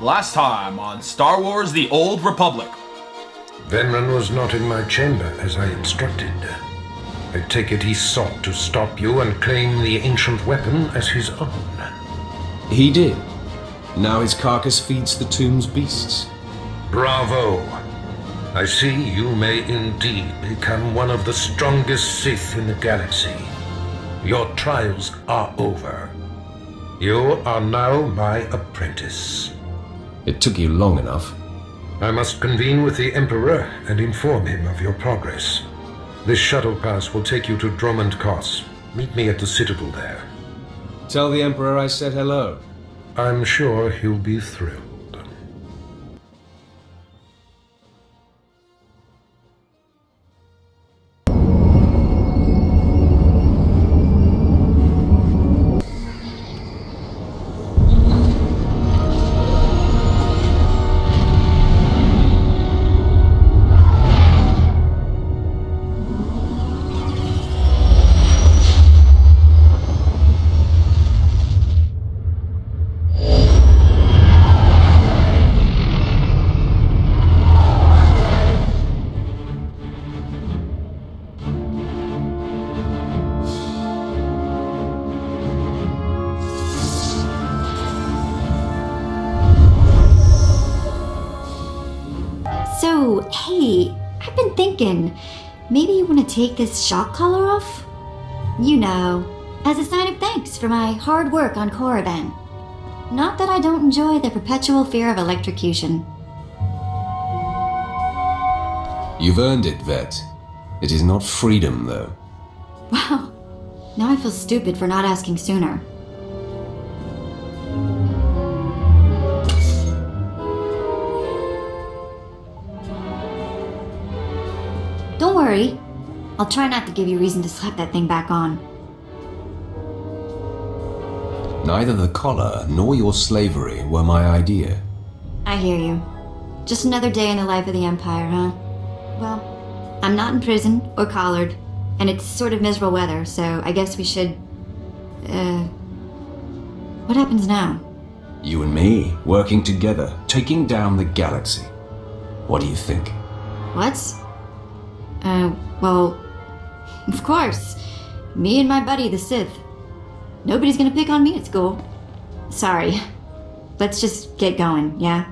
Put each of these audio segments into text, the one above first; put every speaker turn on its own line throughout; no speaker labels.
Last time on Star Wars The Old Republic.
Venran was not in my chamber as I instructed. I take it he sought to stop you and claim the ancient weapon as his own.
He did. Now his carcass feeds the tomb's beasts.
Bravo! I see you may indeed become one of the strongest Sith in the galaxy. Your trials are over. You are now my apprentice.
It took you long enough.
I must convene with the Emperor and inform him of your progress. This shuttle pass will take you to Dromund Kos. Meet me at the Citadel there.
Tell the Emperor I said hello.
I'm sure he'll be thrilled.
So, hey, I've been thinking, maybe you want to take this shock collar off? You know, as a sign of thanks for my hard work on Korriban. Not that I don't enjoy the perpetual fear of electrocution.
You've earned it, Vet. It is not freedom, though.
Wow, now I feel stupid for not asking sooner. Don't worry. I'll try not to give you reason to slap that thing back on.
Neither the collar nor your slavery were my idea.
I hear you. Just another day in the life of the Empire, huh? Well, I'm not in prison or collared, and it's sort of miserable weather, so I guess we should... What happens now?
You and me, working together, taking down the galaxy. What do you think?
What? Well, of course. Me and my buddy, the Sith. Nobody's gonna pick on me at school. Sorry. Let's just get going, yeah?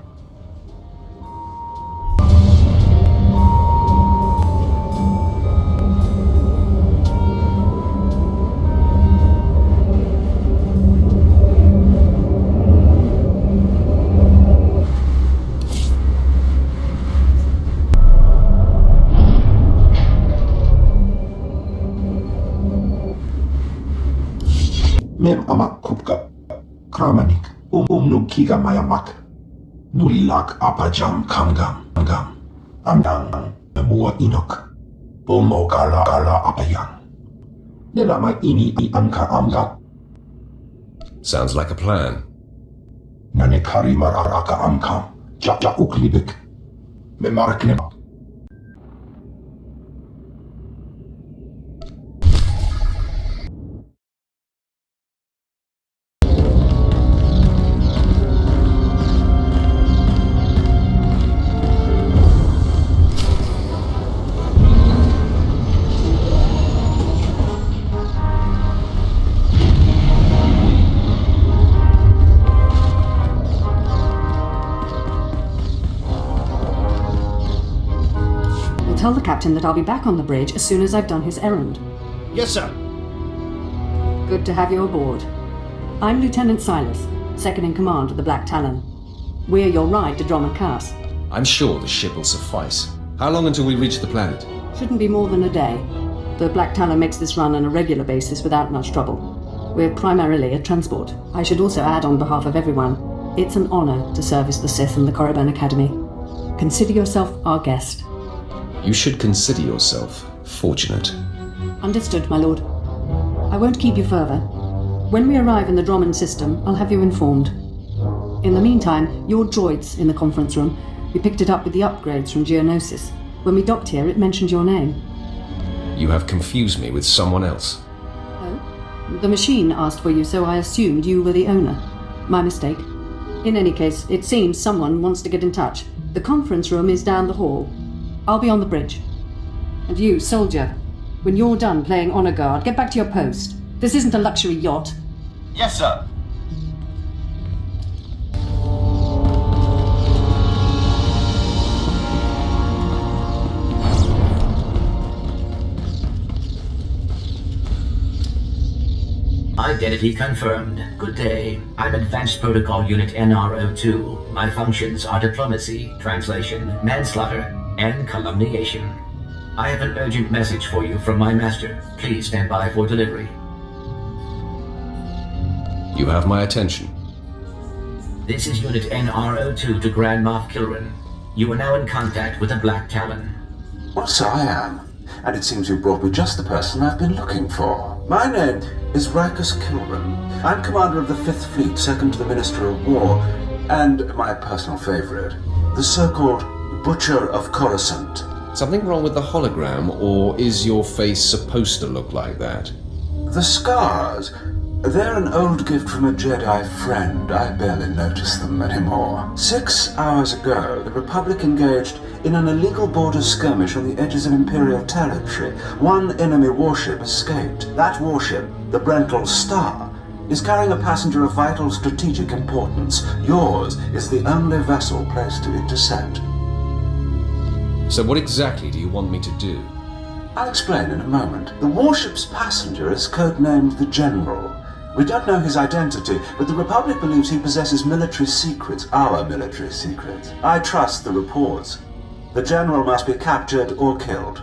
Mem amak kupka kramanik nukiga mayamak nulilak apajam kamgam amdang mua inok bomo gala apayang nelama ini anka amga.
Sounds like a plan.
Nanekari maraka amkam ja uklibik memarkne.
Tell the captain that I'll be back on the bridge as soon as I've done his errand.
Yes, sir.
Good to have you aboard. I'm Lieutenant Silas, second in command of the Black Talon. We're your ride to Dromund Kos.
I'm sure the ship will suffice. How long until we reach the planet?
Shouldn't be more than a day. The Black Talon makes this run on a regular basis without much trouble. We're primarily a transport. I should also add on behalf of everyone, it's an honor to service the Sith and the Korriban Academy. Consider yourself our guest.
You should consider yourself fortunate.
Understood, my lord. I won't keep you further. When we arrive in the Dromund system, I'll have you informed. In the meantime, your droid's in the conference room. We picked it up with the upgrades from Geonosis. When we docked here, it mentioned your name.
You have confused me with someone else.
Oh? The machine asked for you, so I assumed you were the owner. My mistake. In any case, it seems someone wants to get in touch. The conference room is down the hall. I'll be on the bridge. And you, soldier, when you're done playing honor guard, get back to your post. This isn't a luxury yacht.
Yes, sir.
Identity confirmed. Good day. I'm Advanced Protocol Unit NRO2. My functions are diplomacy, translation, manslaughter, and calumniation. I have an urgent message for you from my master. Please stand by for delivery.
You have my attention.
This is Unit NRO2 to Grand Moff Kilran. You are now in contact with the Black Talon.
Well, so I am. And it seems you brought me just the person I've been looking for. My name is Rikus Kilran. I'm commander of the 5th Fleet, second to the Minister of War, and my personal favorite, the so-called Butcher of Coruscant.
Something wrong with the hologram, or is your face supposed to look like that?
The scars, they're an old gift from a Jedi friend. I barely notice them anymore. 6 hours ago, the Republic engaged in an illegal border skirmish on the edges of Imperial territory. One enemy warship escaped. That warship, the Brental Star, is carrying a passenger of vital strategic importance. Yours is the only vessel placed to intercept.
So what exactly do you want me to do?
I'll explain in a moment. The warship's passenger is codenamed the General. We don't know his identity, but the Republic believes he possesses military secrets, our military secrets. I trust the reports. The General must be captured or killed.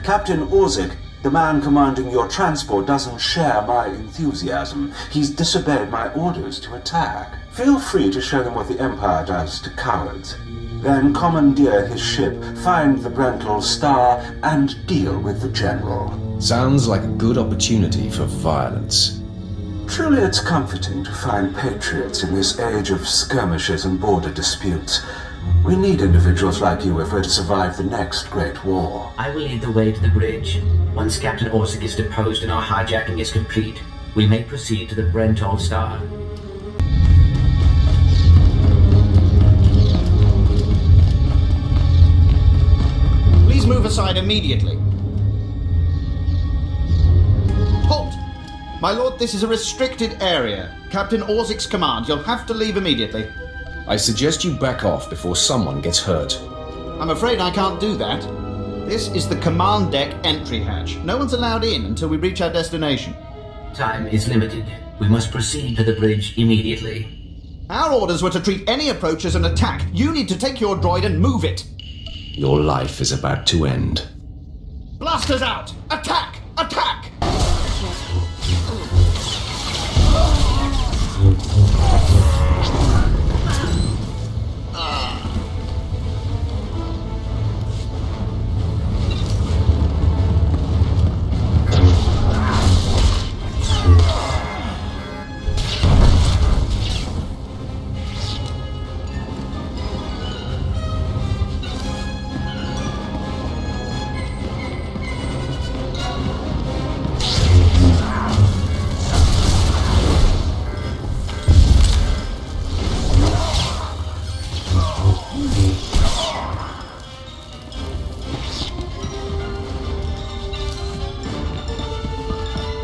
Captain Orzik, the man commanding your transport, doesn't share my enthusiasm. He's disobeyed my orders to attack. Feel free to show them what the Empire does to cowards. Then commandeer his ship, find the Brental Star, and deal with the General.
Sounds like a good opportunity for violence.
Truly it's comforting to find patriots in this age of skirmishes and border disputes. We need individuals like you if we're to survive the next great war.
I will lead the way to the bridge. Once Captain Orzik is deposed and our hijacking is complete, we may proceed to the Brental Star.
Please move aside immediately. Halt! My lord, this is a restricted area. Captain Orzik's command. You'll have to leave immediately.
I suggest you back off before someone gets hurt.
I'm afraid I can't do that. This is the command deck entry hatch. No one's allowed in until we reach our destination.
Time is limited. We must proceed to the bridge immediately.
Our orders were to treat any approach as an attack. You need to take your droid and move it.
Your life is about to end.
Blasters out! Attack! Attack!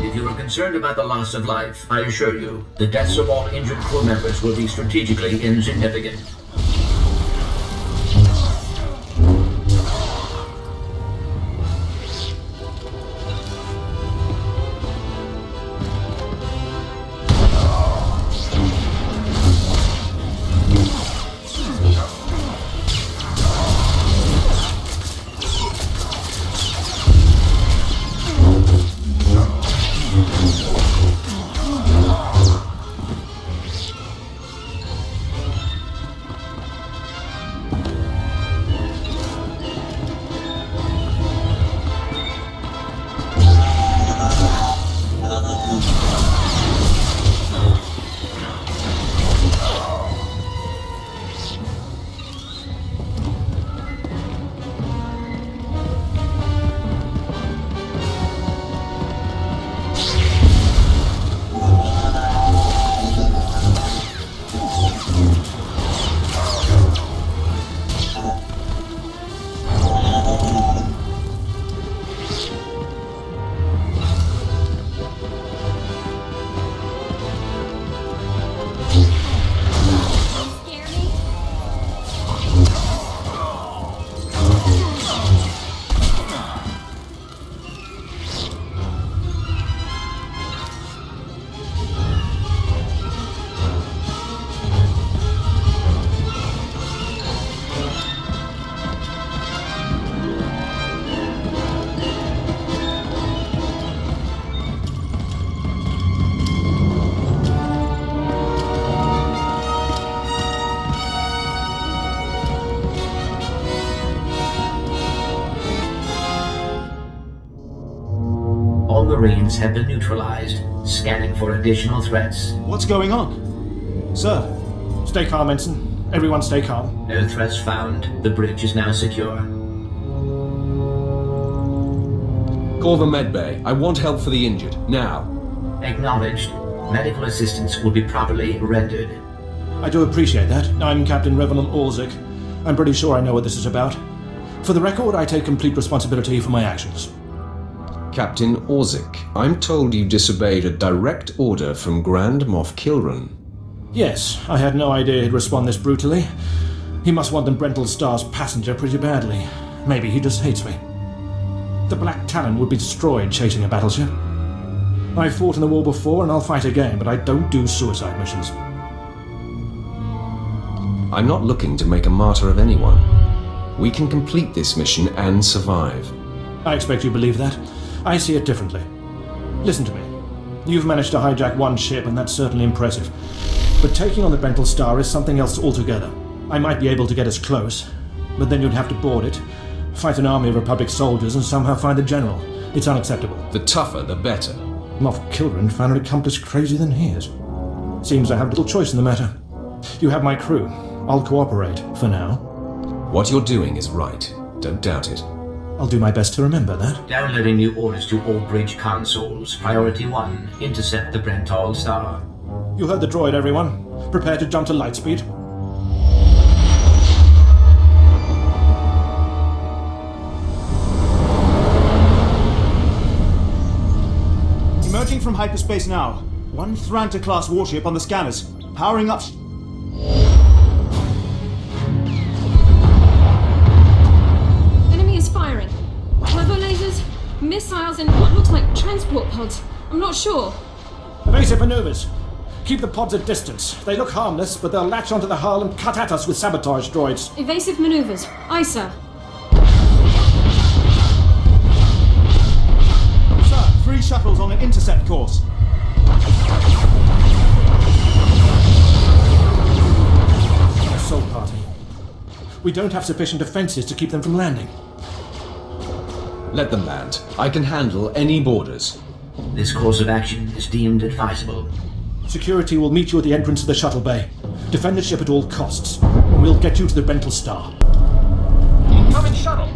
If you are concerned about the loss of life, I assure you, the deaths of all injured crew members will be strategically insignificant. Marines have been neutralized. Scanning for additional threats.
What's going on? Sir, stay calm, Ensign. Everyone stay calm.
No threats found. The bridge is now secure.
Call the medbay. I want help for the injured. Now.
Acknowledged. Medical assistance will be properly rendered.
I do appreciate that. I'm Captain Revenant Orzik. I'm pretty sure I know what this is about. For the record, I take complete responsibility for my actions.
Captain Orzik, I'm told you disobeyed a direct order from Grand Moff Kilran.
Yes, I had no idea he'd respond this brutally. He must want the Brental Star's passenger pretty badly. Maybe he just hates me. The Black Talon would be destroyed chasing a battleship. I've fought in the war before and I'll fight again, but I don't do suicide missions.
I'm not looking to make a martyr of anyone. We can complete this mission and survive.
I expect you believe that. I see it differently. Listen to me. You've managed to hijack one ship, and that's certainly impressive. But taking on the Brental Star is something else altogether. I might be able to get us close, but then you'd have to board it, fight an army of Republic soldiers, and somehow find the general. It's unacceptable.
The tougher, the better.
Moff Kilran found an accomplice crazier than his. Seems I have little choice in the matter. You have my crew. I'll cooperate, for now.
What you're doing is right. Don't doubt it.
I'll do my best to remember that.
Downloading new orders to all bridge consoles. Priority 1. Intercept the Brental Star.
You heard the droid, everyone. Prepare to jump to lightspeed.
Emerging from hyperspace now. One Thranta-class warship on the scanners. Powering up.
Enemy is firing. Turbo lasers, missiles, and what looks like transport pods. I'm not sure.
Evasive maneuvers. Keep the pods at distance. They look harmless, but they'll latch onto the hull and cut at us with sabotage droids.
Evasive maneuvers. Aye, sir.
Sir, 3 shuttles on an intercept course.
Assault party. We don't have sufficient defenses to keep them from landing.
Let them land. I can handle any borders.
This course of action is deemed advisable.
Security will meet you at the entrance to the shuttle bay. Defend the ship at all costs. We'll get you to the Brental Star.
Incoming shuttle!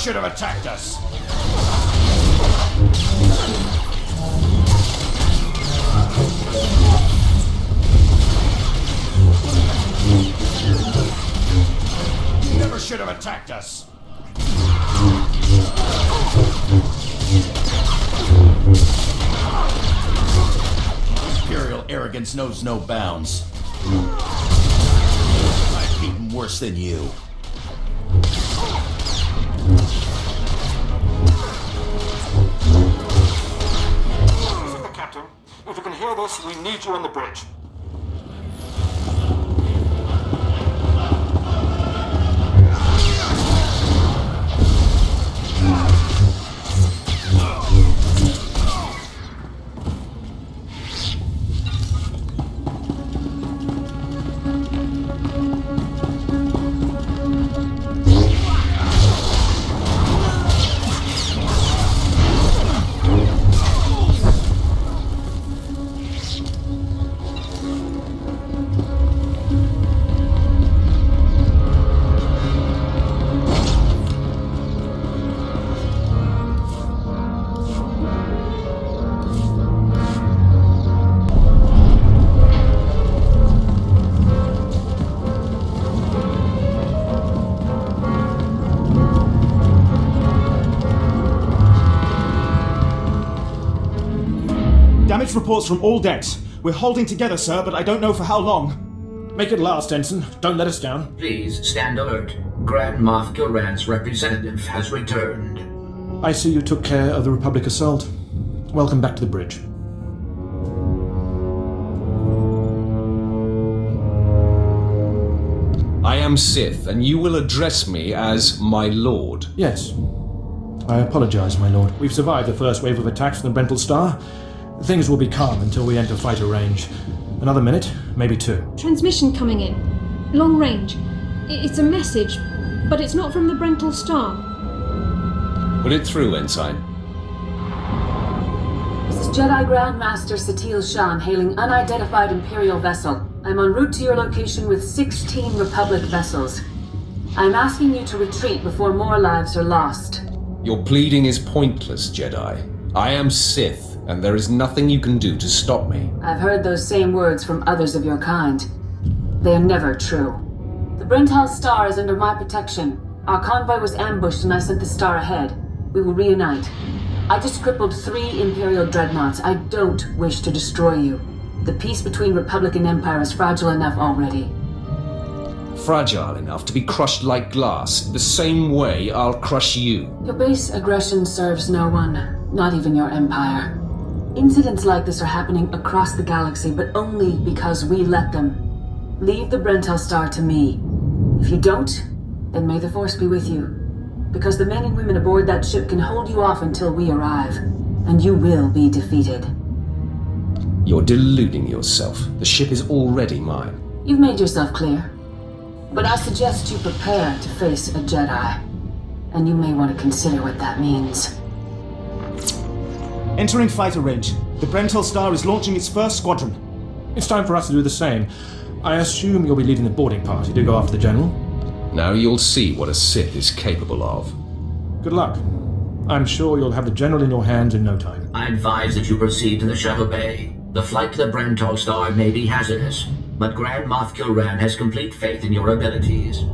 should have attacked us! Never should have attacked us!
Imperial arrogance knows no bounds. I've beaten worse than you.
This is the captain. If you can hear this, we need you on the bridge.
Damage reports from all decks. We're holding together, sir, but I don't know for how long.
Make it last, Ensign. Don't let us down.
Please stand alert. Grand Moff Gilran's representative has returned.
I see you took care of the Republic assault. Welcome back to the bridge.
I am Sith, and you will address me as my lord.
Yes. I apologize, my lord. We've survived the first wave of attacks from the Brental Star. Things will be calm until we enter fighter range. Another minute, maybe two.
Transmission coming in. Long range. It's a message, but it's not from the Brental Star.
Put it through, Ensign.
This is Jedi Grandmaster Satil Shan hailing unidentified Imperial vessel. I'm en route to your location with 16 Republic vessels. I'm asking you to retreat before more lives are lost.
Your pleading is pointless, Jedi. I am Sith, and there is nothing you can do to stop me.
I've heard those same words from others of your kind. They are never true. The Brental Star is under my protection. Our convoy was ambushed and I sent the star ahead. We will reunite. I just crippled 3 Imperial dreadnoughts. I don't wish to destroy you. The peace between Republic and Empire is fragile enough already.
Fragile enough to be crushed like glass, the same way I'll crush you.
Your base aggression serves no one, not even your Empire. Incidents like this are happening across the galaxy, but only because we let them. Leave the Brental Star to me. If you don't, then may the Force be with you. Because the men and women aboard that ship can hold you off until we arrive, and you will be defeated.
You're deluding yourself. The ship is already mine.
You've made yourself clear. But I suggest you prepare to face a Jedi. And you may want to consider what that means.
Entering fighter range. The Brental Star is launching its first squadron.
It's time for us to do the same. I assume you'll be leading the boarding party to go after the General?
Now you'll see what a Sith is capable of.
Good luck. I'm sure you'll have the General in your hands in no time.
I advise that you proceed to the shuttle bay. The flight to the Brental Star may be hazardous, but Grand Moff Gilran has complete faith in your abilities.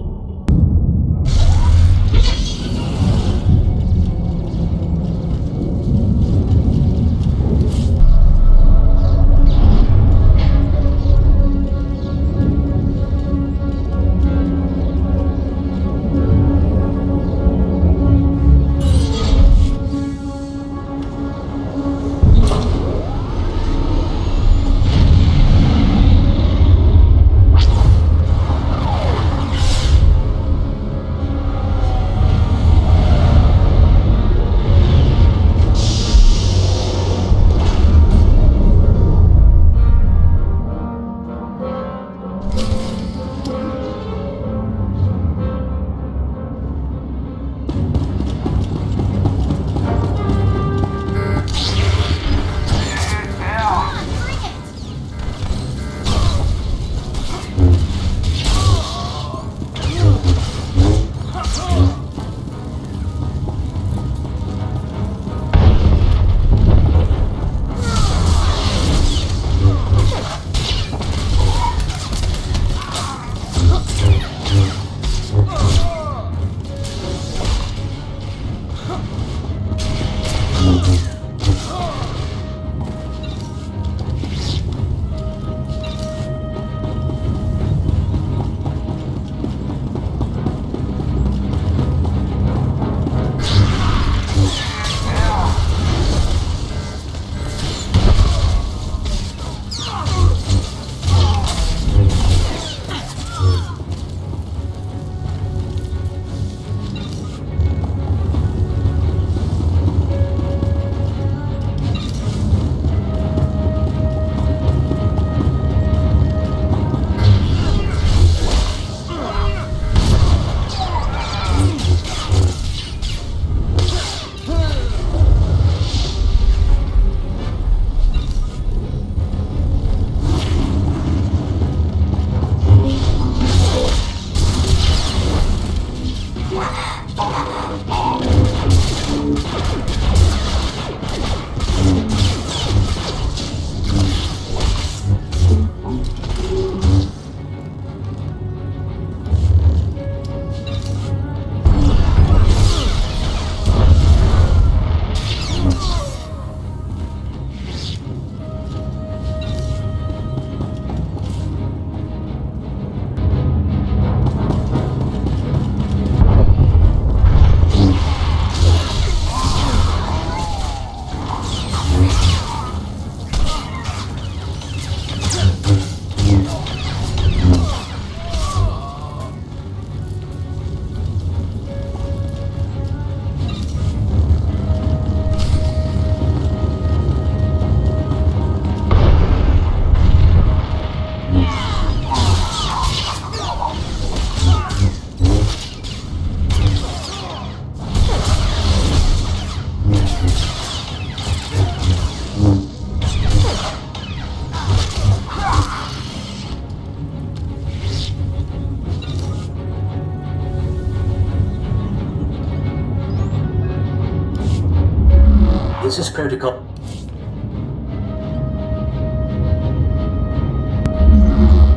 Protocol...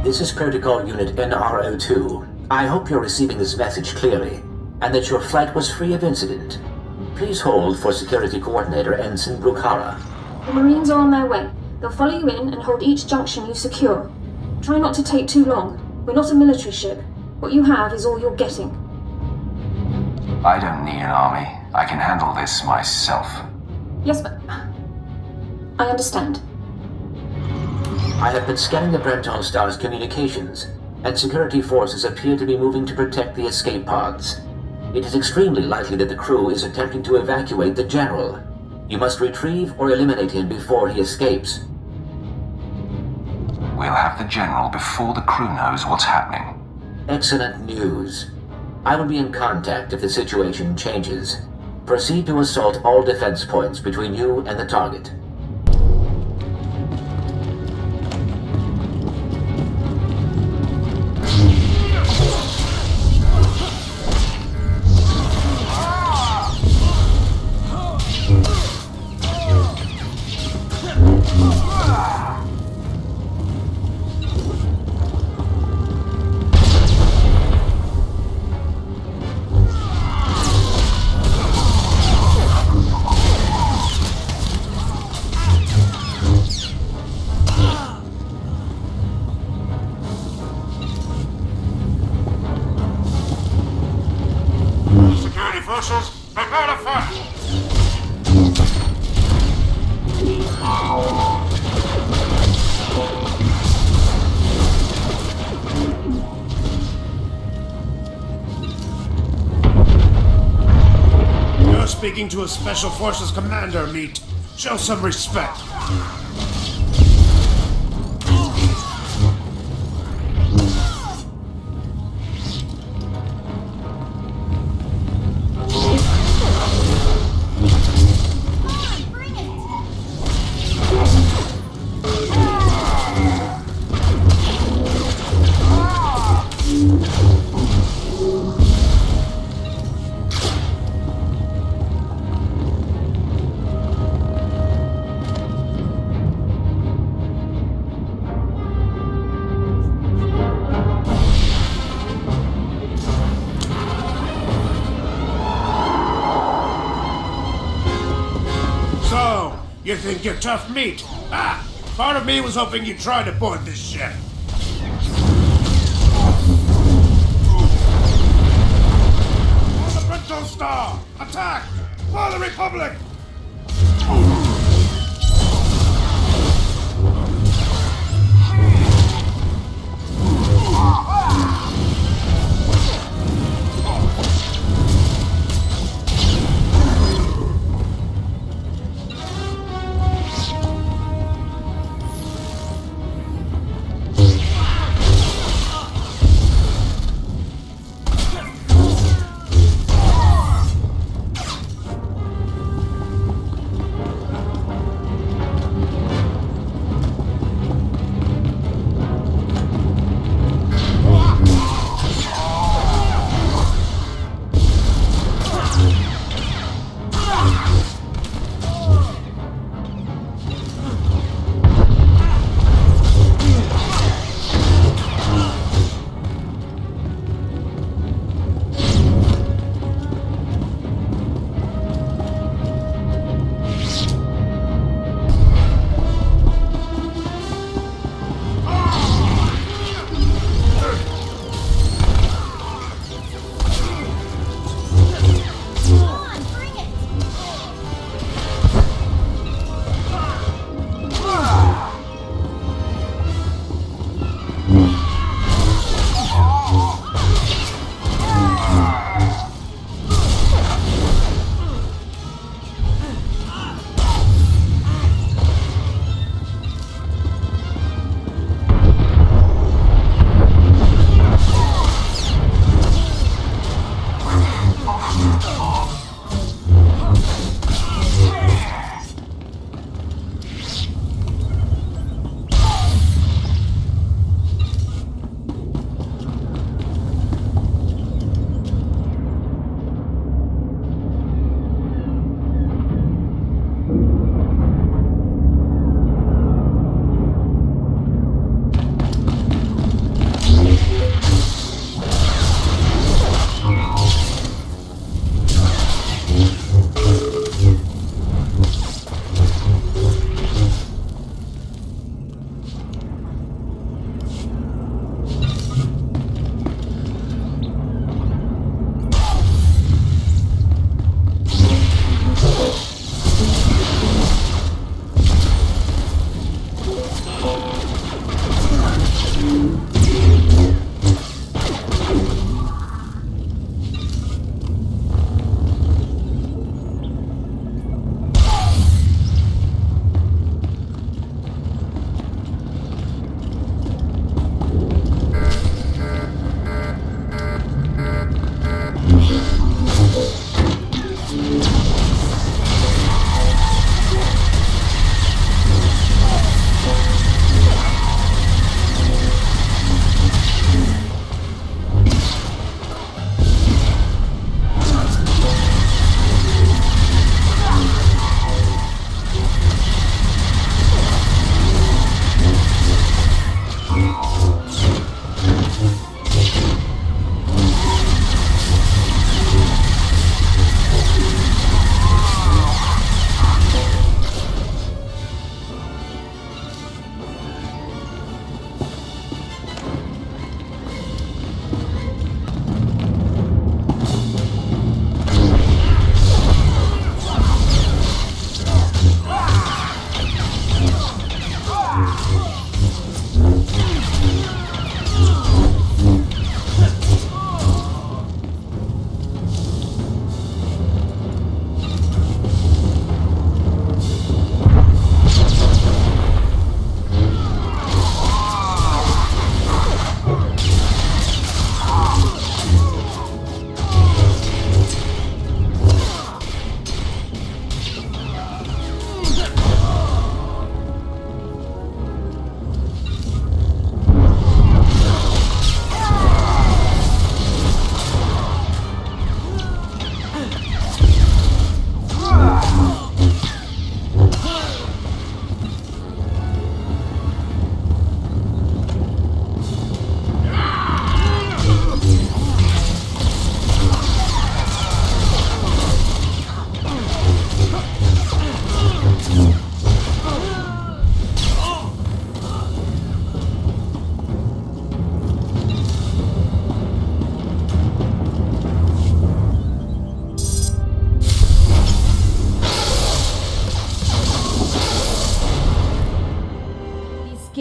This is Protocol Unit NRO2. I hope you're receiving this message clearly, and that your flight was free of incident. Please hold for Security Coordinator Ensign Brukhara.
The Marines are on their way. They'll follow you in and hold each junction you secure. Try not to take too long. We're not a military ship. What you have is all you're getting.
I don't need an army. I can handle this myself.
Yes, but... I understand.
I have been scanning the Breton Star's communications, and security forces appear to be moving to protect the escape pods. It is extremely likely that the crew is attempting to evacuate the General. You must retrieve or eliminate him before he escapes.
We'll have the General before the crew knows what's happening.
Excellent news. I will be in contact if the situation changes. Proceed to assault all defense points between you and the target.
Security forces, prepare to fight!
You're speaking to a Special Forces commander, Meat. Show some respect. So, you think you're tough meat? Ah! Part of me was hoping you'd try to board this ship. For the Breton Star! Attack! For the Republic!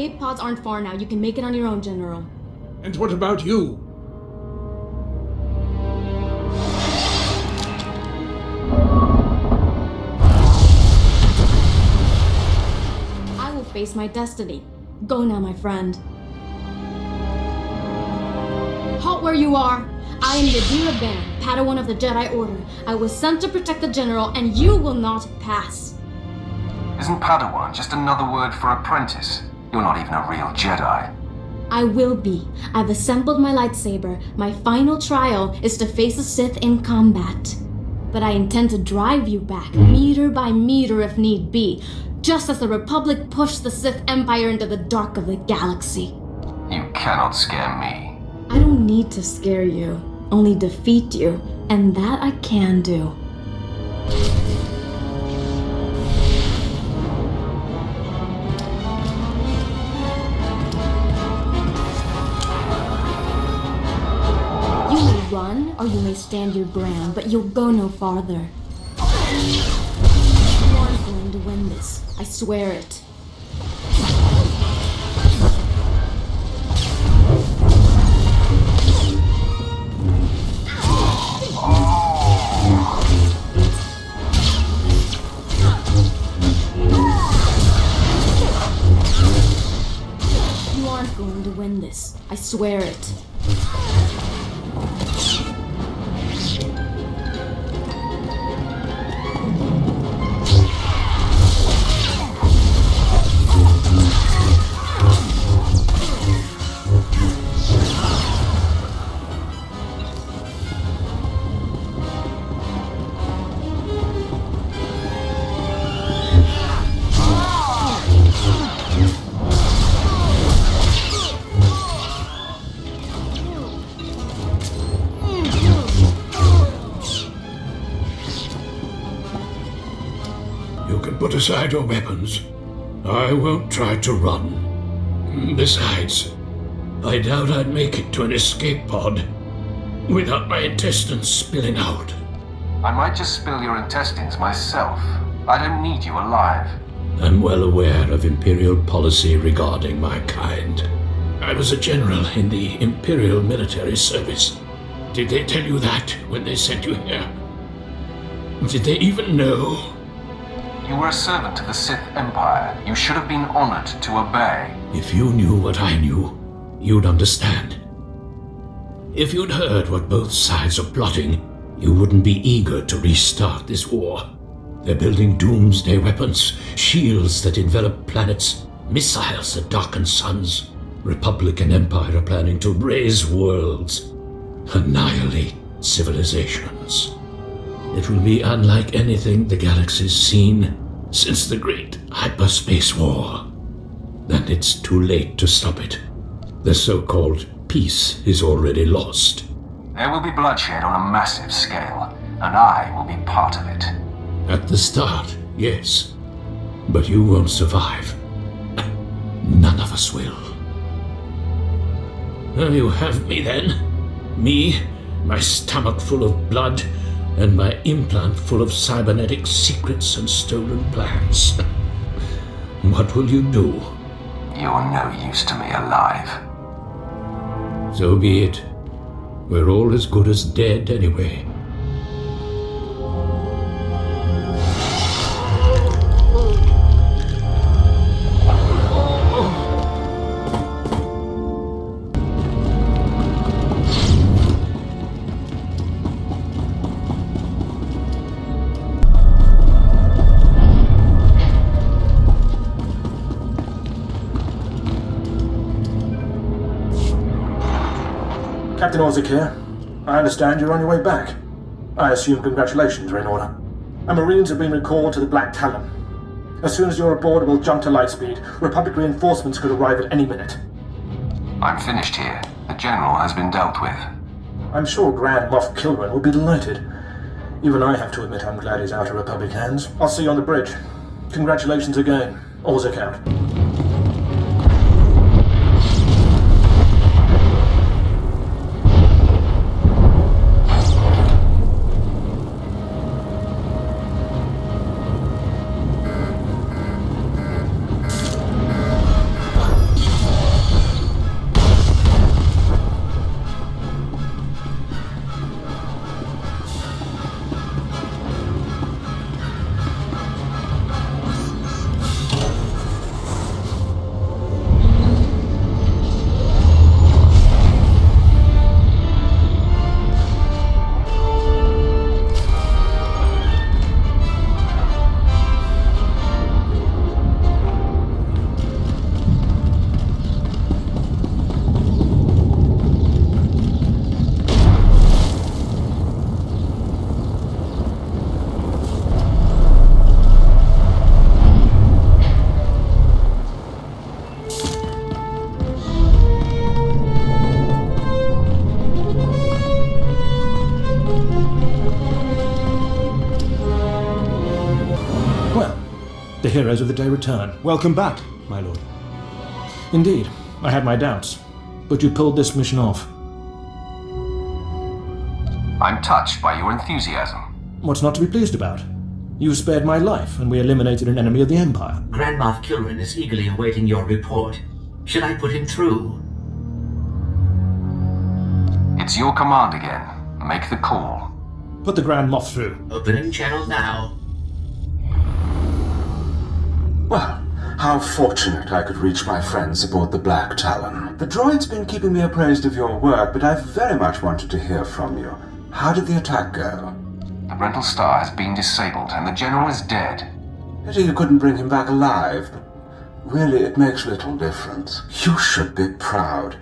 escape pods aren't far now. You can make it on your own, General.
And what about you?
I will face my destiny. Go now, my friend. Halt where you are! I am Yadira Ban, Padawan of the Jedi Order. I was sent to protect the General, and you will not pass.
Isn't Padawan just another word for apprentice? You're not even a real Jedi.
I will be. I've assembled my lightsaber. My final trial is to face a Sith in combat. But I intend to drive you back, meter by meter if need be, just as the Republic pushed the Sith Empire into the dark of the galaxy.
You cannot scare me.
I don't need to scare you, only defeat you, and that I can do. You may run, or you may stand your ground, but you'll go no farther. You aren't going to win this. I swear it. You aren't going to win this. I swear it.
Put aside your weapons. I won't try to run. Besides, I doubt I'd make it to an escape pod without my intestines spilling out.
I might just spill your intestines myself. I don't need you alive.
I'm well aware of Imperial policy regarding my kind. I was a general in the Imperial military service. Did they tell you that when they sent you here? Did they even know?
You were a servant to the Sith Empire. You should have been honored to obey.
If you knew what I knew, you'd understand. If you'd heard what both sides are plotting, you wouldn't be eager to restart this war. They're building doomsday weapons, shields that envelop planets, missiles that darken suns. Republic and Empire are planning to raise worlds, annihilate civilizations. It will be unlike anything the galaxy's seen since the Great Hyperspace War. And it's too late to stop it. The so-called peace is already lost.
There will be bloodshed on a massive scale, and I will be part of it.
At the start, yes. But you won't survive. None of us will. Well, you have me then. Me, my stomach full of blood, and my implant full of cybernetic secrets and stolen plans. What will you do?
You're no use to me alive.
So be it. We're all as good as dead anyway.
Captain Orzik here. I understand you're on your way back. I assume congratulations are in order. Our Marines have been recalled to the Black Talon. As soon as you're aboard, we'll jump to lightspeed. Republic reinforcements could arrive at any minute.
I'm finished here. The General has been dealt with.
I'm sure Grand Moff Kilran will be delighted. Even I have to admit I'm glad he's out of Republic hands. I'll see you on the bridge. Congratulations again. Orzik out. heroes of the day return.
Welcome back, my lord.
Indeed, I had my doubts, but you pulled this mission off.
I'm touched by your enthusiasm.
What's not to be pleased about? You spared my life, and we eliminated an enemy of the Empire.
Grand Moff Kilrin is eagerly awaiting your report. Should I put him through?
It's your command again. Make the call.
Put the Grand Moff through.
Opening channel now.
Well, how fortunate I could reach my friends aboard the Black Talon. The droid's been keeping me appraised of your work, but I very much wanted to hear from you. How did the attack go?
The Brental Star has been disabled, and the General is dead.
Pity you couldn't bring him back alive, but really it makes little difference. You should be proud.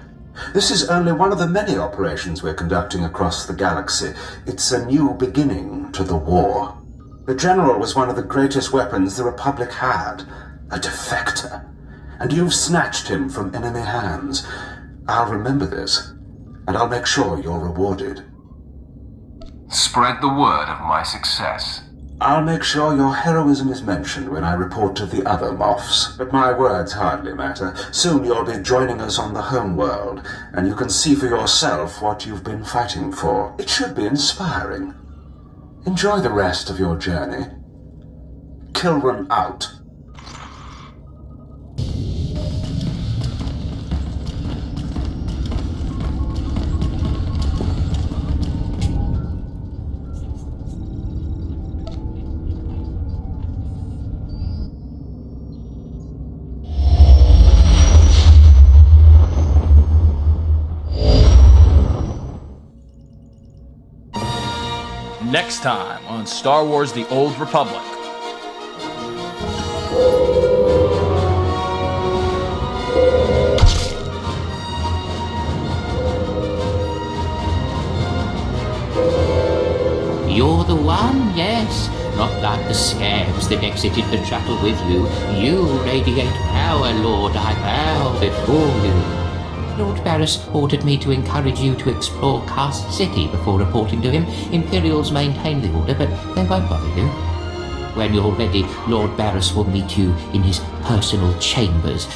This is only one of the many operations we're conducting across the galaxy. It's a new beginning to the war. The General was one of the greatest weapons the Republic had, a defector, and you've snatched him from enemy hands. I'll remember this, and I'll make sure you're rewarded.
Spread the word of my success.
I'll make sure your heroism is mentioned when I report to the other Moffs, but my words hardly matter. Soon you'll be joining us on the homeworld, and you can see for yourself what you've been fighting for. It should be inspiring. Enjoy the rest of your journey. Kilrin out.
Next time on Star Wars The Old Republic.
You're the one, yes. Not like the scabs that exited the shuttle with you. You radiate power, Lord. I bow before you. Lord Barriss ordered me to encourage you to explore Cast City before reporting to him. Imperials maintain the order, but they won't bother you. When you're ready, Lord Barriss will meet you in his personal chambers